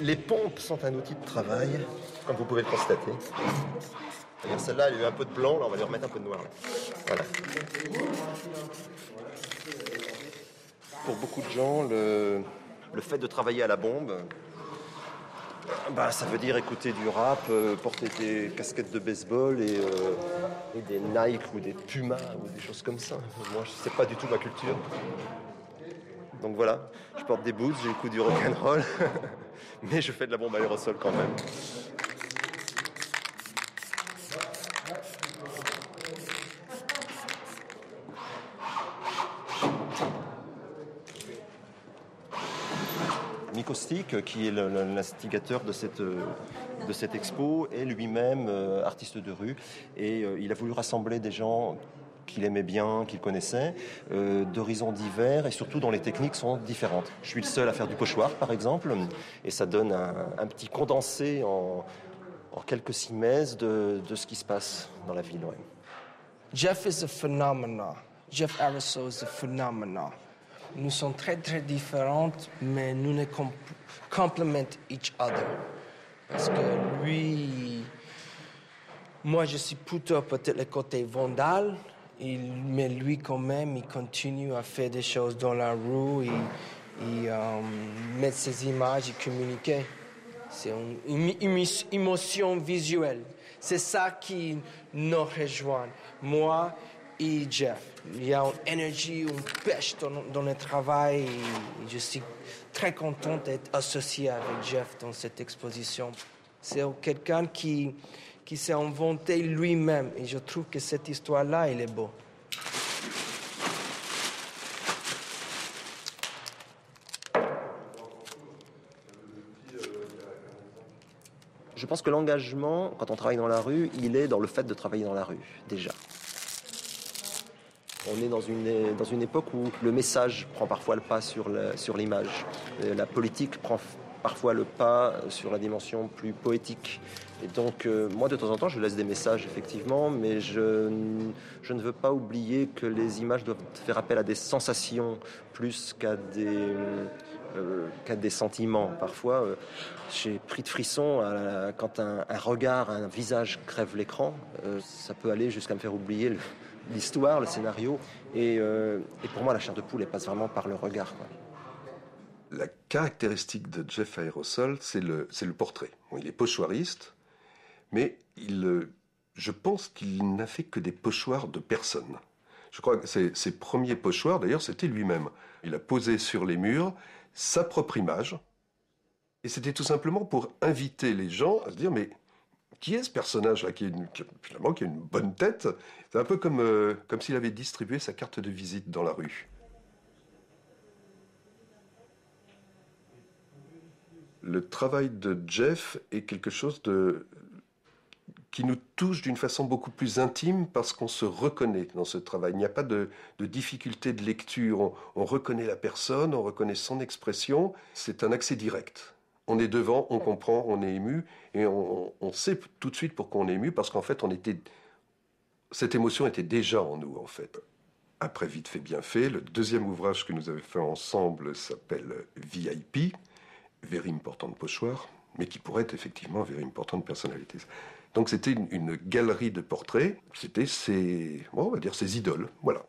Les pompes sont un outil de travail, comme vous pouvez le constater. Celle-là, elle a eu un peu de blanc, là on va lui remettre un peu de noir. Là. Voilà. Pour beaucoup de gens, le fait de travailler à la bombe, ça veut dire écouter du rap, porter des casquettes de baseball et des Nike ou des Puma ou des choses comme ça. Moi, c'est pas du tout ma culture. Donc voilà, je porte des boots, j'écoute du rock'n'roll, mais je fais de la bombe à aérosol quand même. Mikostick, qui est l'instigateur de cette expo, est lui-même artiste de rue et il a voulu rassembler des gens qu'il aimait bien, qu'il connaissait, d'horizons divers et surtout dont les techniques sont différentes. Je suis le seul à faire du pochoir, par exemple, et ça donne un petit condensé en quelques simèses de ce qui se passe dans la ville. Ouais. Jeff is a phenomenon. Jeff Aerosol is a phenomenon. Nous sommes très très différentes, mais nous ne complement each other. Parce que lui, moi je suis plutôt peut-être le côté vandale, mais lui quand même, il continue à faire des choses dans la rue, il met ses images et communiquer. C'est une émotion visuelle. C'est ça qui nous rejoint. Moi et Jeff. Il y a une énergie, une pêche dans le travail. Et je suis très content d'être associé avec Jeff dans cette exposition. C'est quelqu'un qui s'est inventé lui-même. Et je trouve que cette histoire-là, elle est beau. Je pense que l'engagement, quand on travaille dans la rue, il est dans le fait de travailler dans la rue, déjà. On est dans une époque où le message prend parfois le pas sur l'image. La politique prend parfois le pas sur la dimension plus poétique. Et donc, moi, de temps en temps, je laisse des messages, effectivement, mais je ne veux pas oublier que les images doivent faire appel à des sensations plus qu'à qu'à des sentiments. Parfois, j'ai pris de frissons quand un regard, un visage crève l'écran. Ça peut aller jusqu'à me faire oublier l'histoire, le scénario. Et pour moi, la chair de poule, elle passe vraiment par le regard, quoi. La caractéristique de Jeff Aerosol, c'est le portrait. Bon, il est pochoiriste, mais je pense qu'il n'a fait que des pochoirs de personnes. Je crois que ses premiers pochoirs, d'ailleurs, c'était lui-même. Il a posé sur les murs sa propre image. Et c'était tout simplement pour inviter les gens à se dire, mais qui est ce personnage-là qui a une bonne tête? C'est un peu comme s'il avait distribué sa carte de visite dans la rue. Le travail de Jeff est quelque chose qui nous touche d'une façon beaucoup plus intime parce qu'on se reconnaît dans ce travail. Il n'y a pas de difficulté de lecture. On reconnaît la personne, on reconnaît son expression. C'est un accès direct. On est devant, on comprend, on est ému et on sait tout de suite pourquoi on est ému parce qu'en fait, cette émotion était déjà en nous, en fait. Après Vite fait, bien fait, le deuxième ouvrage que nous avons fait ensemble s'appelle VIP, Very Important Pochoir, mais qui pourrait être effectivement Very Important Personalities. Donc c'était une galerie de portraits, c'était on va dire ses idoles, voilà.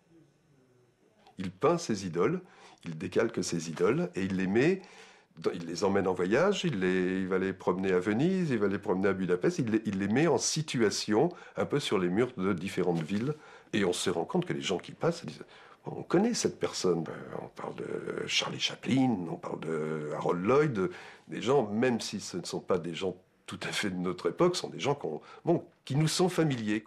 Il peint ses idoles, il décalque ses idoles et il les emmène en voyage, il va les promener à Venise, il va les promener à Budapest, il les met en situation un peu sur les murs de différentes villes et on se rend compte que les gens qui passent disent on connaît cette personne, on parle de Charlie Chaplin, on parle de Harold Lloyd, des gens, même si ce ne sont pas des gens tout à fait de notre époque, sont des gens qui nous sont familiers.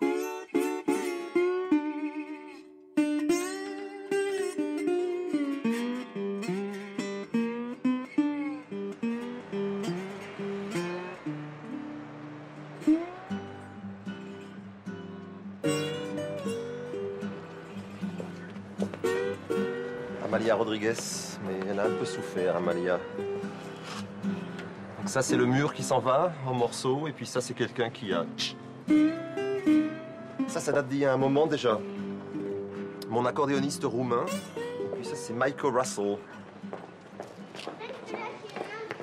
Amalia Rodriguez, mais elle a un peu souffert, Amalia. Donc ça, c'est le mur qui s'en va en morceaux, et puis ça, c'est quelqu'un qui a... Ça date d'il y a un moment déjà. Mon accordéoniste roumain, et puis ça, c'est Michael Russell.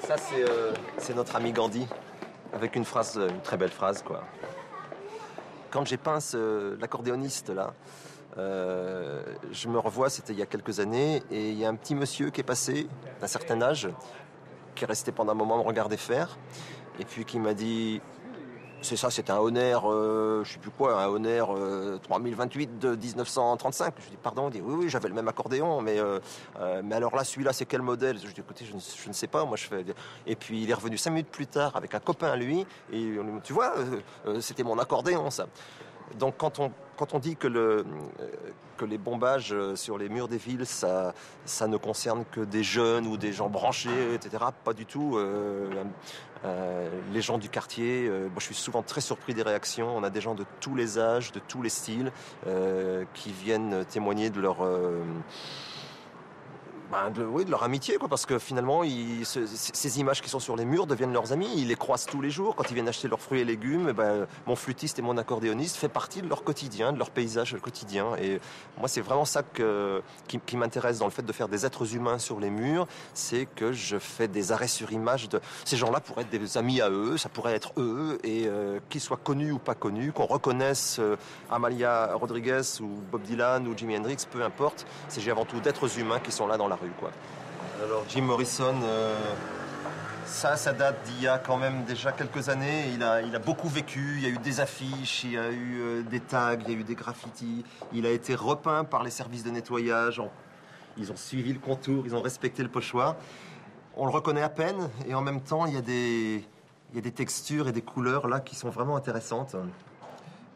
Ça, c'est notre ami Gandhi, avec une très belle phrase, quoi. Quand j'ai peint l'accordéoniste, là, je me revois, c'était il y a quelques années, et il y a un petit monsieur qui est passé, d'un certain âge, qui est resté pendant un moment me regarder faire, et puis qui m'a dit, c'était un Honor, je sais plus quoi, un Honor 3028 de 1935. Je dis pardon, il dit oui, j'avais le même accordéon, mais alors là, celui-là, c'est quel modèle? Je dis écoutez, je ne sais pas, moi je fais. Et puis il est revenu 5 minutes plus tard avec un copain à lui, et tu vois, c'était mon accordéon, ça. Donc quand on dit que les bombages sur les murs des villes, ça ne concerne que des jeunes ou des gens branchés, etc., pas du tout. Les gens du quartier, je suis souvent très surpris des réactions. On a des gens de tous les âges, de tous les styles, qui viennent témoigner de leur... de leur amitié, quoi, parce que finalement, ces images qui sont sur les murs deviennent leurs amis. Ils les croisent tous les jours. Quand ils viennent acheter leurs fruits et légumes, mon flûtiste et mon accordéoniste fait partie de leur quotidien, de leur paysage quotidien. Et moi, c'est vraiment ça qui m'intéresse dans le fait de faire des êtres humains sur les murs. C'est que je fais des arrêts sur image de ces gens-là pourraient être des amis à eux, ça pourrait être eux, et qu'ils soient connus ou pas connus, qu'on reconnaisse Amalia Rodriguez ou Bob Dylan ou Jimi Hendrix, peu importe. C'est avant tout d'êtres humains qui sont là dans la rue, quoi. Alors Jim Morrison, ça date d'il y a quand même déjà quelques années. Il a beaucoup vécu, il y a eu des affiches, il y a eu des tags, il y a eu des graffitis. Il a été repeint par les services de nettoyage. Ils ont suivi le contour, ils ont respecté le pochoir. On le reconnaît à peine, et en même temps, il y a des textures et des couleurs là qui sont vraiment intéressantes.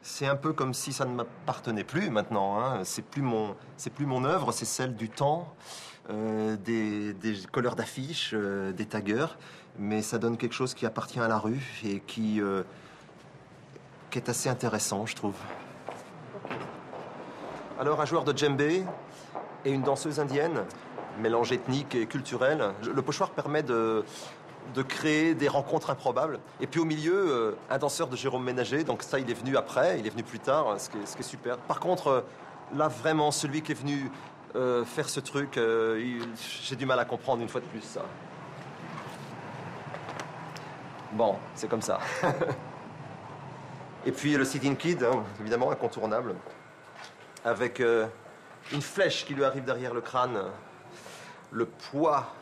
C'est un peu comme si ça ne m'appartenait plus maintenant, hein. C'est plus mon œuvre, c'est celle du temps, des colleurs d'affiches, des taggers, mais ça donne quelque chose qui appartient à la rue et qui est assez intéressant, je trouve. Alors, un joueur de djembé et une danseuse indienne, mélange ethnique et culturel. Le pochoir permet de créer des rencontres improbables. Et puis au milieu, un danseur de Jérôme Ménager, donc ça, il est venu après, il est venu plus tard, ce qui est super. Par contre, là, vraiment, celui qui est venu faire ce truc. J'ai du mal à comprendre une fois de plus ça. Bon, c'est comme ça. Et puis le sit-in kid, hein, évidemment incontournable, avec une flèche qui lui arrive derrière le crâne, le poids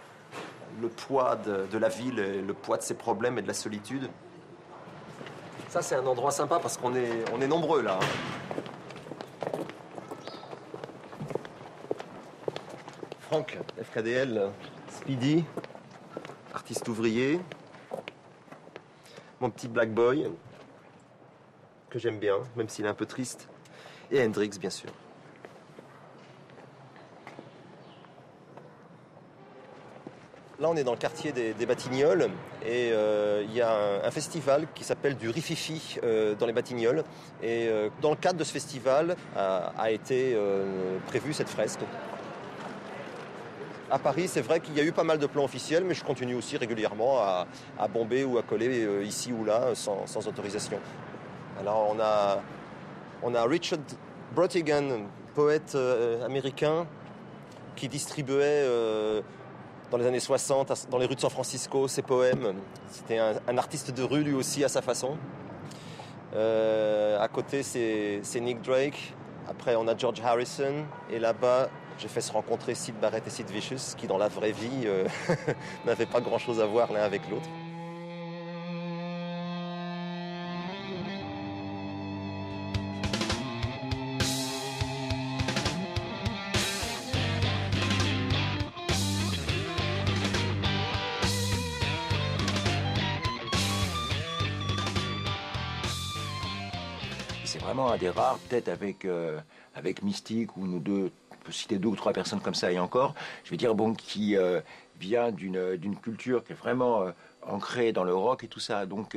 de la ville, et le poids de ses problèmes et de la solitude. Ça, c'est un endroit sympa parce qu'on est nombreux là. Franck, FKDL, Speedy, artiste ouvrier. Mon petit Black Boy, que j'aime bien, même s'il est un peu triste. Et Hendrix, bien sûr. Là, on est dans le quartier des Batignolles et il y a un festival qui s'appelle du Rififi dans les Batignolles. Et dans le cadre de ce festival a été prévue cette fresque. À Paris, c'est vrai qu'il y a eu pas mal de plans officiels, mais je continue aussi régulièrement à bomber ou à coller ici ou là sans autorisation. Alors on a Richard Brautigan, poète américain, qui distribuait dans les années 60 dans les rues de San Francisco ses poèmes. C'était un artiste de rue lui aussi à sa façon. À côté c'est Nick Drake. Après on a George Harrison et là-bas j'ai fait se rencontrer Syd Barrett et Sid Vicious qui dans la vraie vie n'avaient pas grand-chose à voir l'un avec l'autre. C'est vraiment un des rares, peut-être avec Mystique, où nous deux, on peut citer 2 ou 3 personnes comme ça, et encore, je veux dire, bon, qui vient d'une culture qui est vraiment ancrée dans le rock et tout ça. Donc,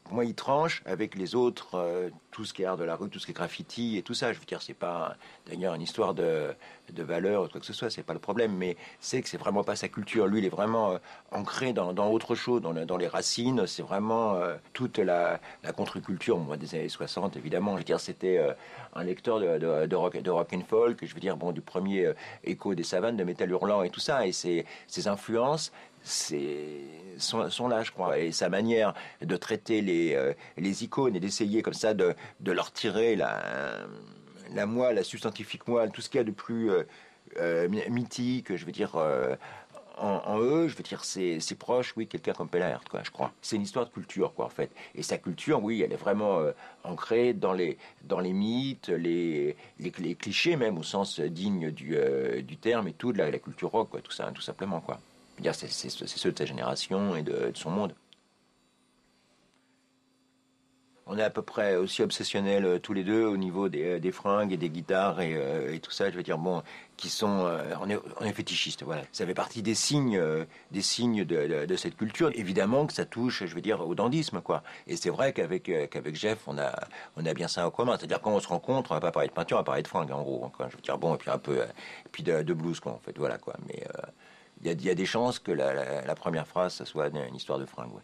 pour moi, il tranche avec les autres, tout ce qui est art de la rue, tout ce qui est graffiti et tout ça. Je veux dire, c'est pas d'ailleurs une histoire de valeur ou quoi que ce soit, c'est pas le problème, mais c'est que c'est vraiment pas sa culture. Lui, il est vraiment ancré dans autre chose, dans les racines. C'est vraiment toute la contre-culture, moi, des années 60, évidemment. Je veux dire, c'était un lecteur de rock and folk, je veux dire, bon, du premier Écho des savanes, de Métal Hurlant et tout ça, et ses influences, sont là, je crois, et sa manière de traiter les icônes et d'essayer comme ça de leur tirer la moelle, la substantifique moelle, tout ce qu'il y a de plus mythique, je veux dire, en eux, je veux dire, c'est proche, oui, quelqu'un comme Pellert, quoi, je crois. C'est une histoire de culture, quoi, en fait. Et sa culture, oui, elle est vraiment ancrée dans les mythes, les clichés même, au sens digne du terme et tout, de la culture rock, quoi, tout ça, tout simplement, quoi. Je veux dire, c'est ceux de sa génération et de son monde. On est à peu près aussi obsessionnels tous les deux au niveau des fringues et des guitares et tout ça. Je veux dire, bon, qui sont, on est fétichistes. Voilà, ça fait partie des signes de cette culture. Évidemment que ça touche, je veux dire, au dandysme, quoi. Et c'est vrai qu'avec Jeff, on a bien ça en commun. C'est-à-dire quand on se rencontre, on va pas parler de peinture, on va parler de fringues, en gros. Quoi. Je veux dire, bon, et puis un peu, et puis de blues, quoi. En fait, voilà, quoi. Mais il y a des chances que la première phrase, ça soit une histoire de fringues, ouais.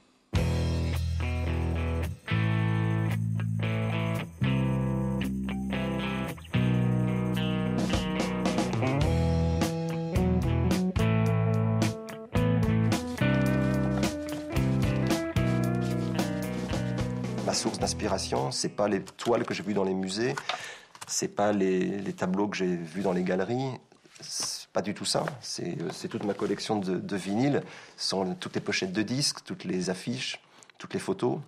Ma source d'inspiration, c'est pas les toiles que j'ai vues dans les musées, c'est pas les tableaux que j'ai vus dans les galeries, c'est pas du tout ça. C'est toute ma collection de vinyles, ce sont toutes les pochettes de disques, toutes les affiches, toutes les photos.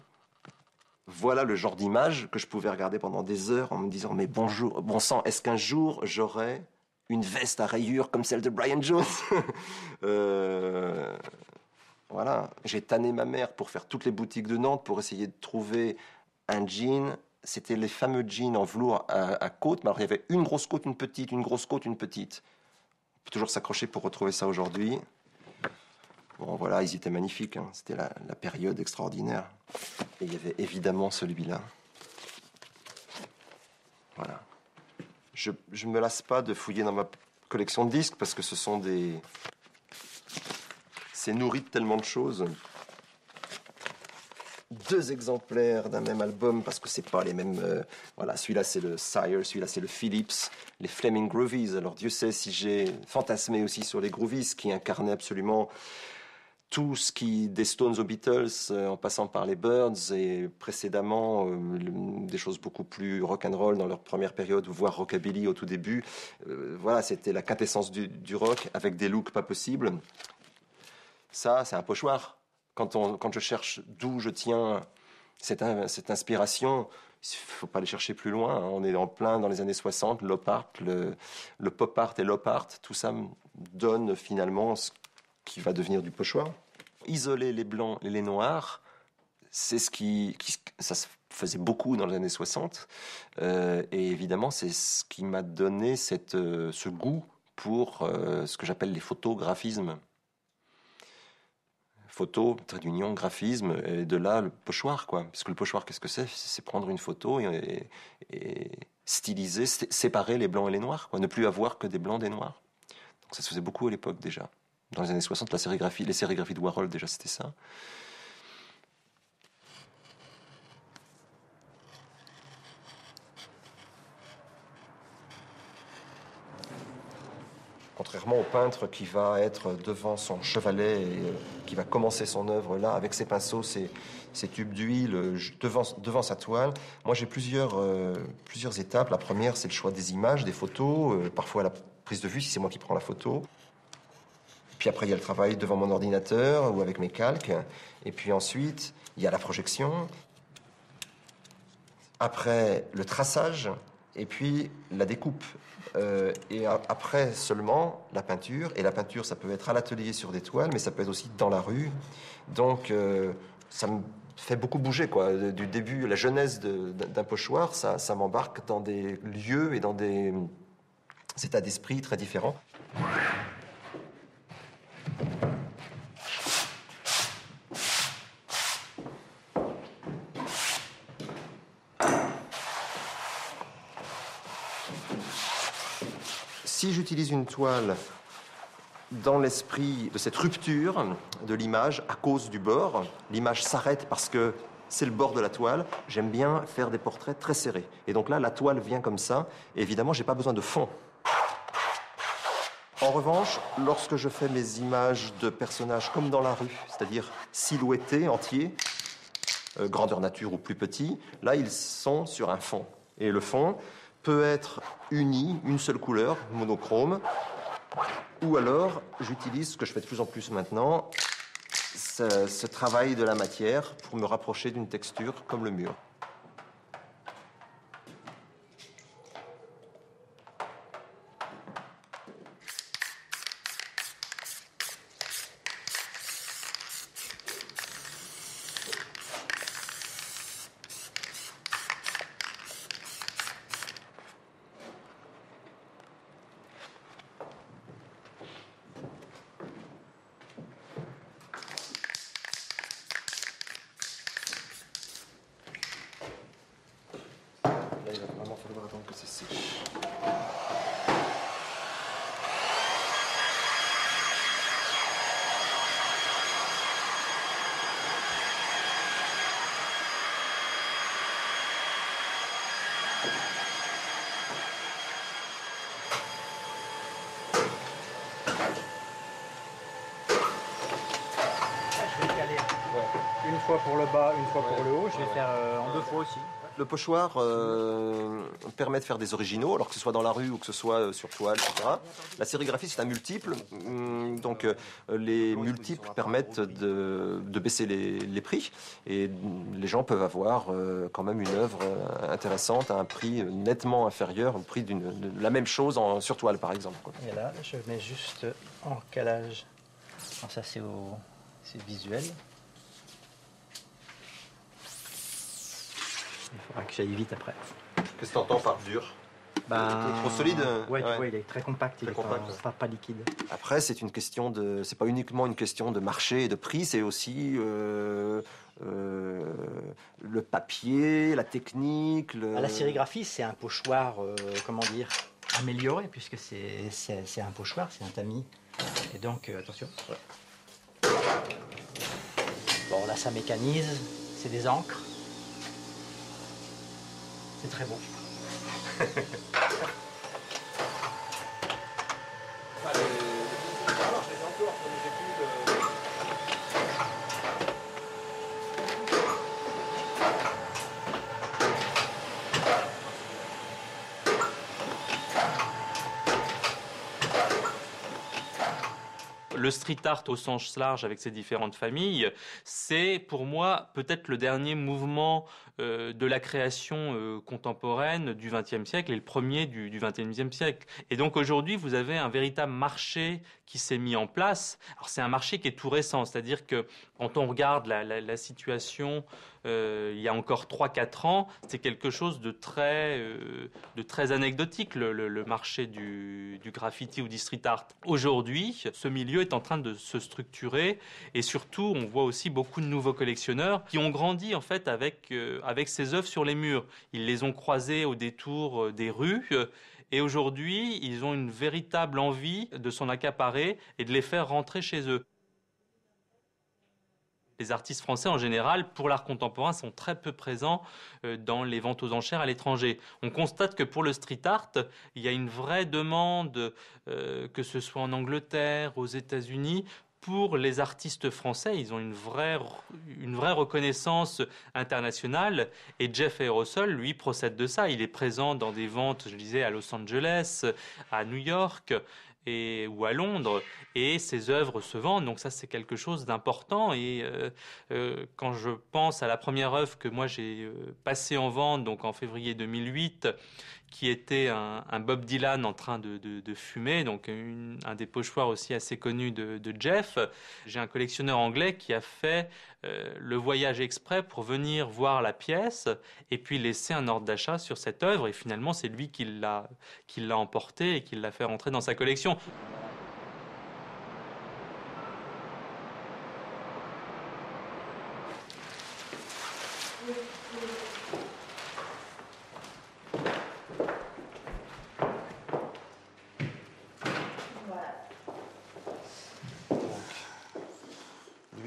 Voilà le genre d'image que je pouvais regarder pendant des heures en me disant mais bonjour, bon sang, est-ce qu'un jour j'aurai une veste à rayures comme celle de Brian Jones? Voilà, j'ai tanné ma mère pour faire toutes les boutiques de Nantes pour essayer de trouver un jean. C'était les fameux jeans en velours à côte. Mais alors, il y avait une grosse côte, une petite, une grosse côte, une petite. On peut toujours s'accrocher pour retrouver ça aujourd'hui. Bon, voilà, ils étaient magnifiques. Hein. C'était la période extraordinaire. Et il y avait évidemment celui-là. Voilà. Je ne me lasse pas de fouiller dans ma collection de disques parce que ce sont des... C'est nourri de tellement de choses. 2 exemplaires d'un même album parce que c'est pas les mêmes. Voilà, celui-là c'est le Sire, celui-là c'est le Philips, les Fleming Groovies. Alors Dieu sait si j'ai fantasmé aussi sur les Groovies qui incarnaient absolument tout ce qui, des Stones aux Beatles, en passant par les Byrds et précédemment des choses beaucoup plus rock'n'roll dans leur première période, voire rockabilly au tout début. Voilà, c'était la quintessence du rock avec des looks pas possibles. Ça, c'est un pochoir. Quand je cherche d'où je tiens cette inspiration, il ne faut pas aller chercher plus loin. Hein. On est en plein dans les années 60, l'op art, le pop art et l'op art, tout ça donne finalement ce qui va devenir du pochoir. Isoler les blancs et les noirs, c'est ça se faisait beaucoup dans les années 60. Et évidemment, c'est ce qui m'a donné ce goût pour ce que j'appelle les photographismes. Photo, trait d'union, graphisme, et de là le pochoir, quoi. Parce que le pochoir, qu'est-ce que c'est ? C'est prendre une photo et styliser, séparer les blancs et les noirs, quoi. Ne plus avoir que des blancs, des noirs. Donc ça se faisait beaucoup à l'époque déjà. Dans les années 60, les sérigraphies de Warhol, déjà, c'était ça. Contrairement au peintre qui va être devant son chevalet et qui va commencer son œuvre là, avec ses pinceaux, ses tubes d'huile, devant sa toile. Moi, j'ai plusieurs étapes. La première, c'est le choix des images, des photos, parfois la prise de vue, si c'est moi qui prends la photo. Puis après, il y a le travail devant mon ordinateur ou avec mes calques. Et puis ensuite, il y a la projection. Après, le traçage. Et puis, la découpe. Et après seulement, la peinture. Et la peinture, ça peut être à l'atelier sur des toiles, mais ça peut être aussi dans la rue. Donc, ça me fait beaucoup bouger, quoi. Du début, la genèse d'un pochoir, ça m'embarque dans des lieux et dans des états d'esprit très différents. Si j'utilise une toile dans l'esprit de cette rupture de l'image à cause du bord, l'image s'arrête parce que c'est le bord de la toile, j'aime bien faire des portraits très serrés. Et donc là, la toile vient comme ça, et évidemment, j'ai pas besoin de fond. En revanche, lorsque je fais mes images de personnages comme dans la rue, c'est-à-dire silhouettés, entiers, grandeur nature ou plus petits, là, ils sont sur un fond. Et le fond peut être uni, une seule couleur, monochrome, ou alors j'utilise ce que je fais de plus en plus maintenant, ce travail de la matière pour me rapprocher d'une texture comme le mur. Il va vraiment falloir attendre que ça sèche. Je vais caler une fois pour le bas, une fois pour le haut. Je vais faire en 2 fois aussi. Le pochoir permet de faire des originaux, alors que ce soit dans la rue ou que ce soit sur toile, etc. La sérigraphie, c'est un multiple. Donc, les multiples permettent de baisser les prix. Et les gens peuvent avoir quand même une œuvre intéressante à un prix nettement inférieur au prix de la même chose sur toile, par exemple. Et là, je mets juste en calage. Alors ça, c'est visuel. Il faudra que j'aille vite après. Qu'est-ce que tu entends par dur? Trop solide? Ouais, tu vois, il est très compact, il est pas liquide. Après, c'est pas uniquement une question de marché et de prix, c'est aussi le papier, la technique. La sérigraphie, c'est un pochoir, amélioré, puisque c'est un pochoir, c'est un tamis. Et donc, attention. Bon, là, ça mécanise. c'est des encres. C'est très beau. Le street art au sens large avec ses différentes familles, c'est pour moi peut-être le dernier mouvement de la création contemporaine du XXe siècle et le premier du XXIe siècle. Et donc aujourd'hui, vous avez un véritable marché qui s'est mis en place. Alors c'est un marché qui est tout récent, c'est-à-dire que quand on regarde la situation il y a encore 3-4 ans, c'est quelque chose de très anecdotique, le marché du graffiti ou du street art. Aujourd'hui, ce milieu est en train de se structurer et surtout, on voit aussi beaucoup de nouveaux collectionneurs qui ont grandi en fait avec ces œuvres sur les murs. Ils les ont croisées au détour des rues. Et aujourd'hui, ils ont une véritable envie de s'en accaparer et de les faire rentrer chez eux. Les artistes français, en général, pour l'art contemporain, sont très peu présents dans les ventes aux enchères à l'étranger. On constate que pour le street art, il y a une vraie demande, que ce soit en Angleterre, aux États-Unis, pour les artistes français. Ils ont une vraie reconnaissance internationale. Et Jeff Aerosol, lui, procède de ça. Il est présent dans des ventes, je disais, à Los Angeles, à New York ou à Londres, et ses œuvres se vendent, donc ça c'est quelque chose d'important. Et quand je pense à la première œuvre que moi j'ai passée en vente, donc en février 2008, qui était un Bob Dylan en train de fumer, donc un des pochoirs aussi assez connus de Jeff. J'ai un collectionneur anglais qui a fait le voyage exprès pour venir voir la pièce et puis laisser un ordre d'achat sur cette œuvre, et finalement c'est lui qui l'a emporté et qui l'a fait rentrer dans sa collection.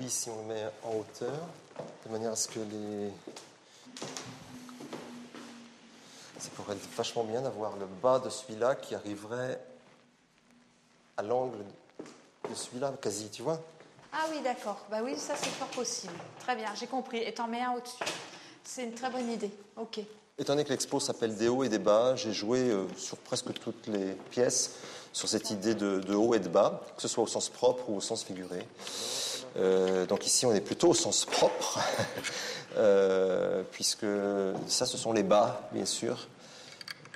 Si on le met en hauteur, de manière à ce que ça pourrait être vachement bien d'avoir le bas de celui-là qui arriverait à l'angle de celui-là, quasi, tu vois. Ah oui, d'accord. Bah oui, ça c'est fort possible. Très bien, j'ai compris. Et t'en mets un au-dessus. C'est une très bonne idée. Ok. Étant donné que l'expo s'appelle des hauts et des bas, j'ai joué sur presque toutes les pièces sur cette idée de haut et de bas, que ce soit au sens propre ou au sens figuré. Donc ici, on est plutôt au sens propre, puisque ça, ce sont les bas, bien sûr.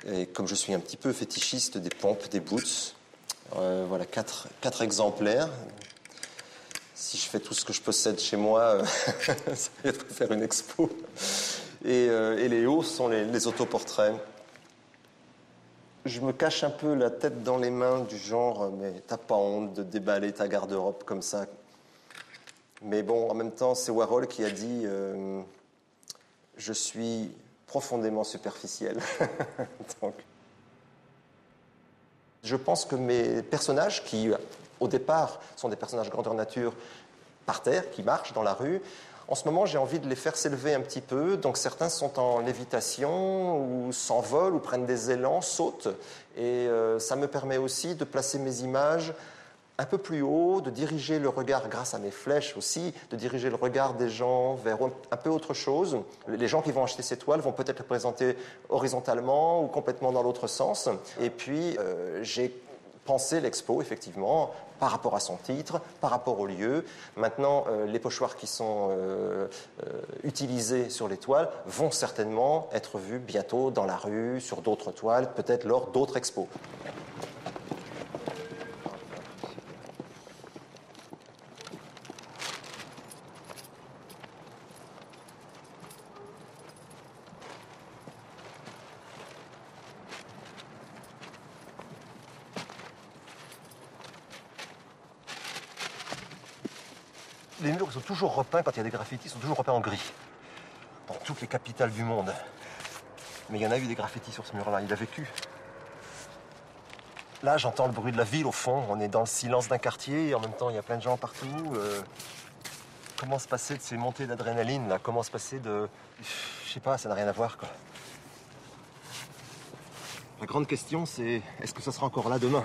Et comme je suis un petit peu fétichiste des pompes, des boots, voilà 4 exemplaires. Si je fais tout ce que je possède chez moi, ça va être faire une expo. Et les hauts sont les autoportraits. Je me cache un peu la tête dans les mains du genre, mais t'as pas honte de déballer ta garde-robe comme ça. Mais bon, en même temps, c'est Warhol qui a dit je suis profondément superficiel. Donc, je pense que mes personnages, qui au départ sont des personnages grandeur nature par terre, qui marchent dans la rue, en ce moment, j'ai envie de les faire s'élever un petit peu. Donc certains sont en lévitation ou s'envolent ou prennent des élans, sautent. Et ça me permet aussi de placer mes images un peu plus haut, de diriger le regard, grâce à mes flèches aussi, de diriger le regard des gens vers un peu autre chose. Les gens qui vont acheter ces toiles vont peut-être les présenter horizontalement ou complètement dans l'autre sens. Et puis, j'ai pensé l'expo, effectivement, par rapport à son titre, par rapport au lieu. Maintenant, les pochoirs qui sont utilisés sur les toiles vont certainement être vus bientôt dans la rue, sur d'autres toiles, peut-être lors d'autres expos. Les murs sont toujours repeints, quand il y a des graffitis, sont toujours repeints en gris. Dans toutes les capitales du monde. Mais il y en a eu des graffitis sur ce mur-là, il a vécu. Là, j'entends le bruit de la ville au fond. On est dans le silence d'un quartier, et en même temps, il y a plein de gens partout. comment se passer de ces montées d'adrénaline, là? Comment se passer de... Je sais pas, ça n'a rien à voir, quoi. La grande question, c'est est-ce que ça sera encore là demain?